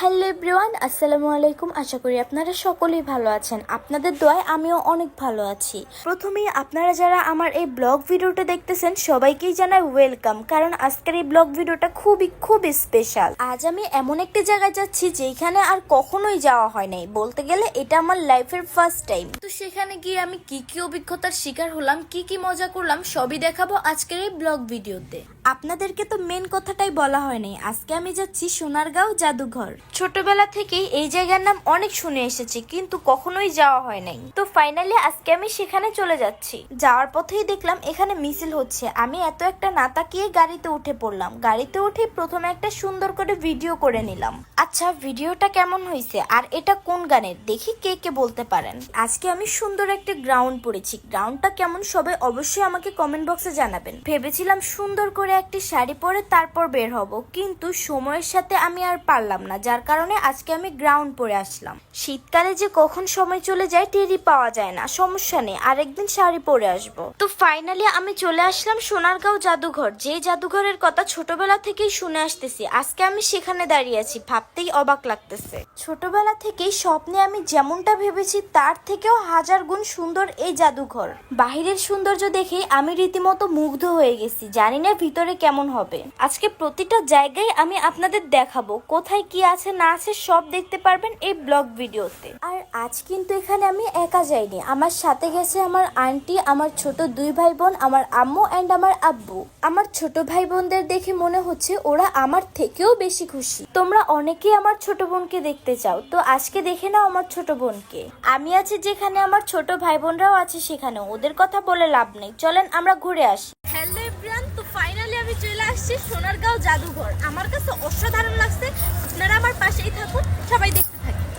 Hello everyone, আসসালামু আলাইকুম। আশা করি আপনারা সকলেই ভালো আছেন। আপনাদের দোয়ায় আমিও অনেক ভালো আছি। প্রথমেই আপনারা যারা আমার এই ব্লগ ভিডিওটা দেখতেছেন সবাইকেই জানাই ওয়েলকাম, কারণ আজকের এই ব্লগ ভিডিওটা খুবই স্পেশাল। আজ আমি এমন একটি জায়গায় যাচ্ছি যেখানে আর কখনোই যাওয়া হয় নাই, বলতে গেলে এটা আমার লাইফের ফার্স্ট টাইম। তো সেখানে গিয়ে আমি কি অভিজ্ঞতার শিকার হলাম, কি মজা করলাম সবই দেখাবো আজকের এই ব্লগ ভিডিওতে। আপনাদেরকে তো মেন কথাটাই বলা হয়নি। আজকে আমি যাচ্ছি সোনারগাঁও জাদুঘর। ছোটবেলা থেকেই এই জায়গার নাম অনেক শুনে এসেছি, কিন্তু কখনোই যাওয়া হয় নাই। তো ফাইনালি আজকে আমি সেখানে চলে যাচ্ছি। যাওয়ার পথেই দেখলাম এখানে মিছিল হচ্ছে। আমি এত একটা না তাকিয়ে গাড়িতে উঠে পড়লাম। গাড়িতে উঠে প্রথমে একটা সুন্দর করে ভিডিও করে নিলাম। আচ্ছা, ভিডিওটা কেমন হয়েছে আর এটা কোন গানের দেখি কে বলতে পারেন। আজকে আমি সুন্দর একটা গ্রাউন্ড পরেছি। গ্রাউন্ডটা কেমন সবাই অবশ্যই আমাকে কমেন্ট বক্সে জানাবেন। ভেবেছিলাম সুন্দর করে একটি শাড়ি পরে তারপর বের হব, কিন্তু সময়ের সাথে আমি আর পারলাম না, যার কারণে আজকে আমি গ্রাউন্ড পরে আসলাম। শীতকালে যে কখন সময় চলে যায় টেরই পাওয়া যায় না। সমস্যা নেই, আরেকদিন শাড়ি পরে আসবো। তো ফাইনালি আমি চলে আসলাম সোনারগাঁও জাদুঘর, যে জাদুঘরের কথা ছোটবেলা থেকেই শুনে আসতেছি। আজকে আমি সেখানে দাঁড়িয়ে আছি, ভাবতেই অবাক লাগতেছে। ছোটবেলা থেকেই স্বপ্নে আমি যেমনটা ভেবেছি তার থেকেও হাজার গুণ সুন্দর এই জাদুঘর। বাহিরের সৌন্দর্য দেখে আমি রীতিমতো মুগ্ধ হয়ে গেছি। জানি না ভিতরে কেমন হবে। আজকে প্রতিটা জায়গায় আমি আপনাদের দেখাবো, কোথায় কি আছে না আছে সব দেখতে পারবেন এই ব্লগ ভিডিওতে। আর আজ কিন্তু এখানে আমি একা যাইনি, আমার সাথে গেছে আমার আন্টি, আমার ছোট দুই ভাই বোন, আমার আম্মু এন্ড আমার আব্বু। আমার ছোট ভাই বোনদের দেখে মনে হচ্ছে ওরা আমার থেকেও বেশি খুশি। তোমরা অনেকেই আমার ছোট বোনকে দেখতে চাও, তো আজকে দেখে নাও আমার ছোট বোনকে। আমি আছি যেখানে, আমার ছোট ভাই বোনরাও আছে সেখানে। ওদের কথা বলে লাভ নেই, চলেন আমরা ঘুরে আসি। হ্যালো এভরিওয়ান, তো ফাইনালি আমি চলে আসছি সোনারগাঁও জাদুঘর। আমার কাছে অসাধারণ লাগছে। আপনারা আমার পাশেই থাকুন, সবাই দেখতে থাকুন।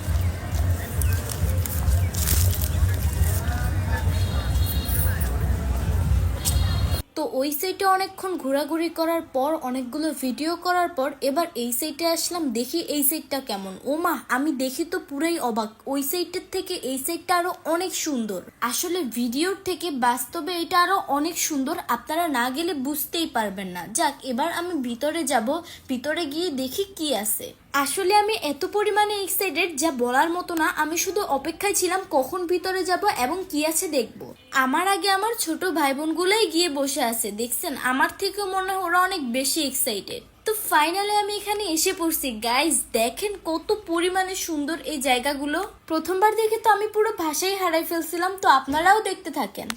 তো ওই সাইডে অনেকক্ষণ ঘোরাঘুরি করার পর, অনেকগুলো ভিডিও করার পর এবার এই সাইডে আসলাম। দেখি এই সাইডটা কেমন। ও মা, আমি দেখি তো পুরাই অবাক। ওই সাইডের থেকে এই সাইডটা আরো অনেক সুন্দর। আসলে ভিডিওর থেকে বাস্তবে এটা আরো অনেক সুন্দর। আপনারা না গেলে বুঝতেই পারবেন না। যাক, এবার আমি ভিতরে যাব। ভিতরে গিয়ে দেখি কি আছে। আসলে আমি এত পরিমাণে এক্সাইটেড যা বলার মতো না। আমি শুধু অপেক্ষায় ছিলাম কখন ভিতরে যাব এবং কি আছে দেখব। আমার আগে আমার ছোট ভাই বোনগুলোই গিয়ে বসে আছে। দেখছেন, আমার থেকেও মনে হয় ওরা অনেক বেশি এক্সাইটেড। তো ফাইনালি আমি এখানে এসে পড়ছি। গাইজ দেখেন কত পরিমাণে সুন্দর এই জায়গাগুলো। প্রথমবার দেখে তো আমি পুরো ভাষাই হারাই ফেলছিলাম। তো আপনারাও দেখতে থাকেন।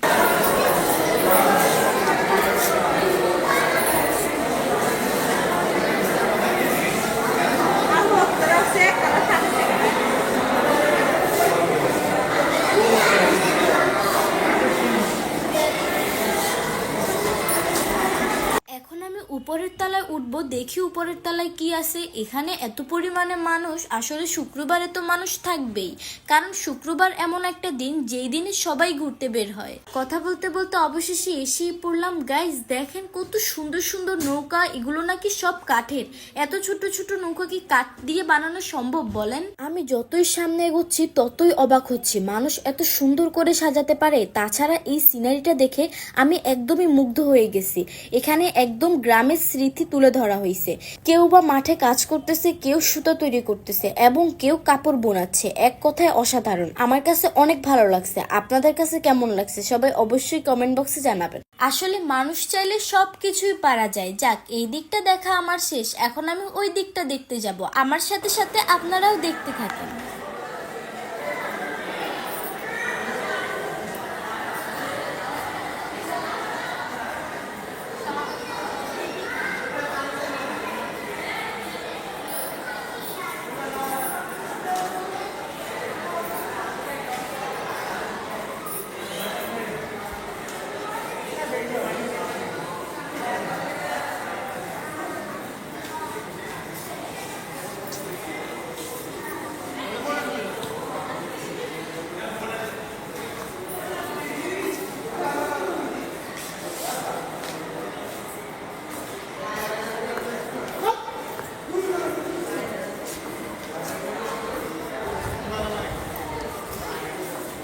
এখন আমি উপরের তলায় উঠবো, দেখি উপরের তলায় কি আছে। এখানে এত পরিমাণে মানুষ, আসলে শুক্রবারে তো মানুষ থাকবেই, কারণ শুক্রবার এমন একটা দিন যেই দিনে সবাই ঘুরতে বের হয়। কথা বলতে বলতে অবশেষে এসেই পড়লাম। গাইজ দেখেন কত সুন্দর সুন্দর নৌকা। এগুলো নাকি সব কাঠের। এত ছোট ছোট নৌকা কি কাঠ দিয়ে বানানো সম্ভব বলেন? আমি যতই সামনে এগোচ্ছি ততই অবাক হচ্ছি, মানুষ এত সুন্দর করে সাজাতে পারে। তাছাড়া এই সিনারিটা দেখে আমি একদমই মুগ্ধ হয়ে গেছি। এখানে একদম গ্রামের স্মৃতি তুলে ধরা হয়েছে। কেউ বা মাঠে কাজ করতেছে, কেউ সুতা তৈরি করতেছে এবং কেউ কাপড় বোনাচ্ছে। এক কথায় অসাধারণ। আমার কাছে অনেক ভালো লাগছে। আপনাদের কাছে কেমন লাগছে সবাই অবশ্যই কমেন্ট বক্সে জানাবেন। আসলে মানুষ চাইলে সবকিছুই পারা যায়। যাক, এই দিকটা দেখা আমার শেষ। এখন আমি ওই দিকটা দেখতে যাব। আমার সাথে সাথে আপনারাও দেখতে থাকেন।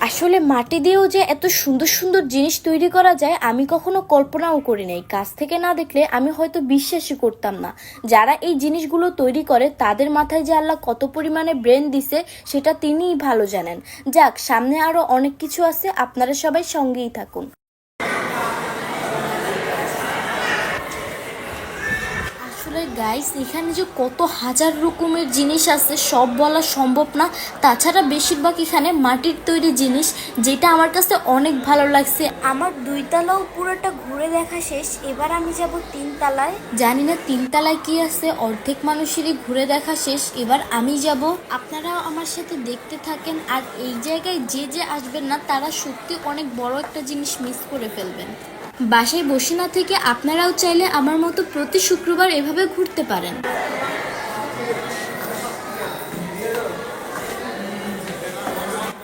আসলে মাটি দিয়েও যে এত সুন্দর সুন্দর জিনিস তৈরি করা যায় আমি কখনো কল্পনাও করি নাই। কাছ থেকে না দেখলে আমি হয়তো বিশ্বাসই করতাম না। যারা এই জিনিসগুলো তৈরি করে তাদের মাথায় যে আল্লাহ কত পরিমাণে ব্রেন দিছে সেটা তিনিই ভালো জানেন। যাক, সামনে আরো অনেক কিছু আছে, আপনারা সবাই সঙ্গেই থাকুন। আসলে গাইস, এখানে যে কত হাজার রকমের জিনিস আছে সব বলা সম্ভব না। তাছাড়া বেশিরভাগ এখানে মাটির তৈরি জিনিস, যেটা আমার কাছে অনেক ভালো লাগছে। আমার 2 তলাও পুরোটা ঘুরে দেখা শেষ, এবার আমি যাব 3 তলায়। জানি না 3 তলায় কি আছে, অর্ধেক মানুষেরই ঘুরে দেখা শেষ, এবার আমি যাব। আপনারাও আমার সাথে দেখতে থাকেন। আর এই জায়গায় যে যে আসবেন না তারা সত্যি অনেক বড় একটা জিনিস মিস করে ফেলবেন। বাসায় বসে না থেকে আপনারাও চাইলে আমার মতো প্রতি শুক্রবার এভাবে ঘুরতে পারেন।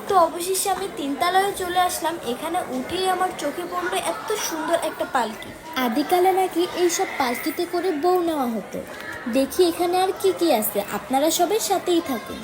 তো অবশেষে আমি 3 তলায় চলে আসলাম। এখানে উঠেই আমার চোখে পড়লো এত সুন্দর একটা পালকি। আদিকালে নাকি এইসব পালকিতে করে বউ নেওয়া হতো। দেখি এখানে আর কি কি আছে, আপনারা সবাই সাথেই থাকুন।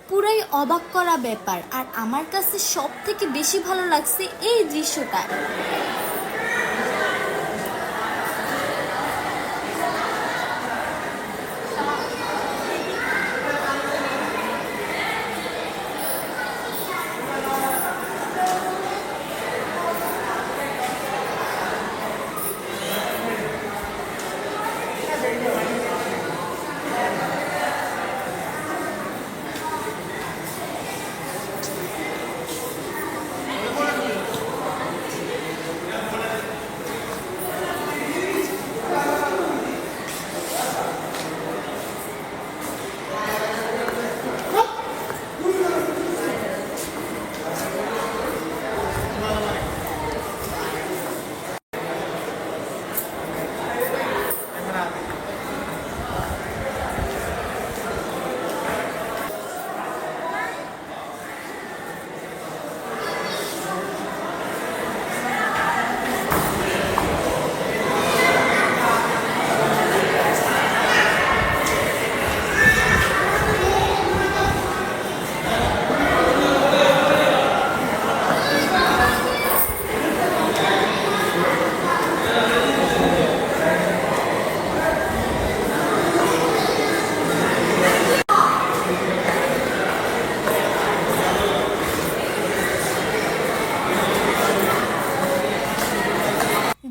পুরাই অবাক করা ব্যাপার। আর আমার কাছে সব থেকে বেশি ভালো লাগছে এই দৃশ্যটা।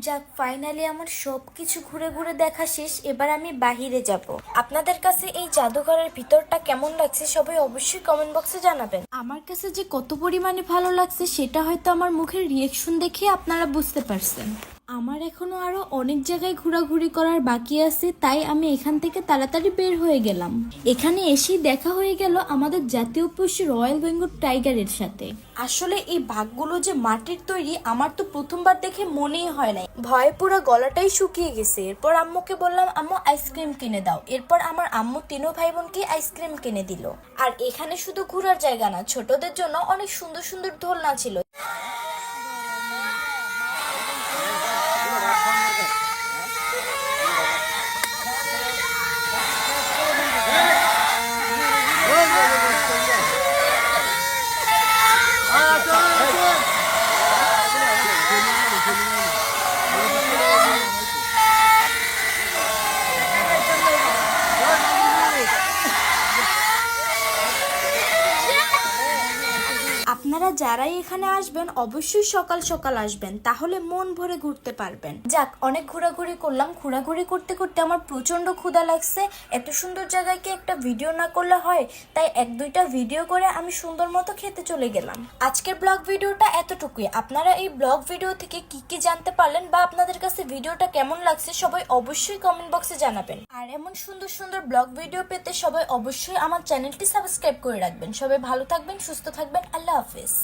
যাক, ফাইনালি আমার সবকিছু ঘুরে ঘুরে দেখা শেষ, এবার আমি বাহিরে যাব। আপনাদের কাছে এই জাদুঘরের ভিতরটা কেমন লাগছে সবাই অবশ্যই কমেন্ট বক্সে জানাবেন। আমার কাছে যে কত পরিমাণে ভালো লাগছে সেটা হয়তো আমার মুখের রিয়েকশন দেখে আপনারা বুঝতে পারছেন। আমার এখনো আরো অনেক জায়গায় ঘোরাঘুরি করার বাকি আছে, তাই আমি এখান থেকে তাড়াতাড়ি বের হয়ে গেলাম। এখানে এসেই দেখা হয়ে গেল আমাদের জাতীয় পশু রয়্যাল বেঙ্গল টাইগারের সাথে। আসলে এই বাঘগুলো যে মাটির তৈরি আমার তো প্রথমবার দেখে মনেই হয় নাই, ভয়ে পুরো গলাটাই শুকিয়ে গেছে। এরপর আম্মুকে বললাম, আম্মু আইসক্রিম কিনে দাও। এরপর আমার আম্মু 3 ভাই বোনকে আইসক্রিম কিনে দিল। আর এখানে শুধু ঘোরার জায়গা না, ছোটদের জন্য অনেক সুন্দর সুন্দর দোলনা ছিল। আপনারা যারাই এখানে আসবেন অবশ্যই সকাল সকাল আসবেন, তাহলে মন ভরে ঘুরতে পারবেন। যাক, অনেক ঘোরাঘুরি করলাম। ঘোরাঘুরি করতে করতে আমার প্রচন্ড ক্ষুধা লাগছে। এত সুন্দর জায়গায় কি একটা ভিডিও না করলে হয়, তাই এক দুইটা ভিডিও করে আমি সুন্দর মতো খেতে চলে গেলাম। আজকের ব্লগ ভিডিওটা এতটুকুই। আপনারা এই ব্লগ ভিডিও থেকে কি কি জানতে পারলেন বা আপনাদের কাছে ভিডিওটা কেমন লাগছে সবাই অবশ্যই কমেন্ট বক্সে জানাবেন। আর এমন সুন্দর সুন্দর ব্লগ ভিডিও পেতে সবাই অবশ্যই আমার চ্যানেলটি সাবস্ক্রাইব করে রাখবেন। সবাই ভালো থাকবেন, সুস্থ থাকবেন। আল্লাহ হাফেজ।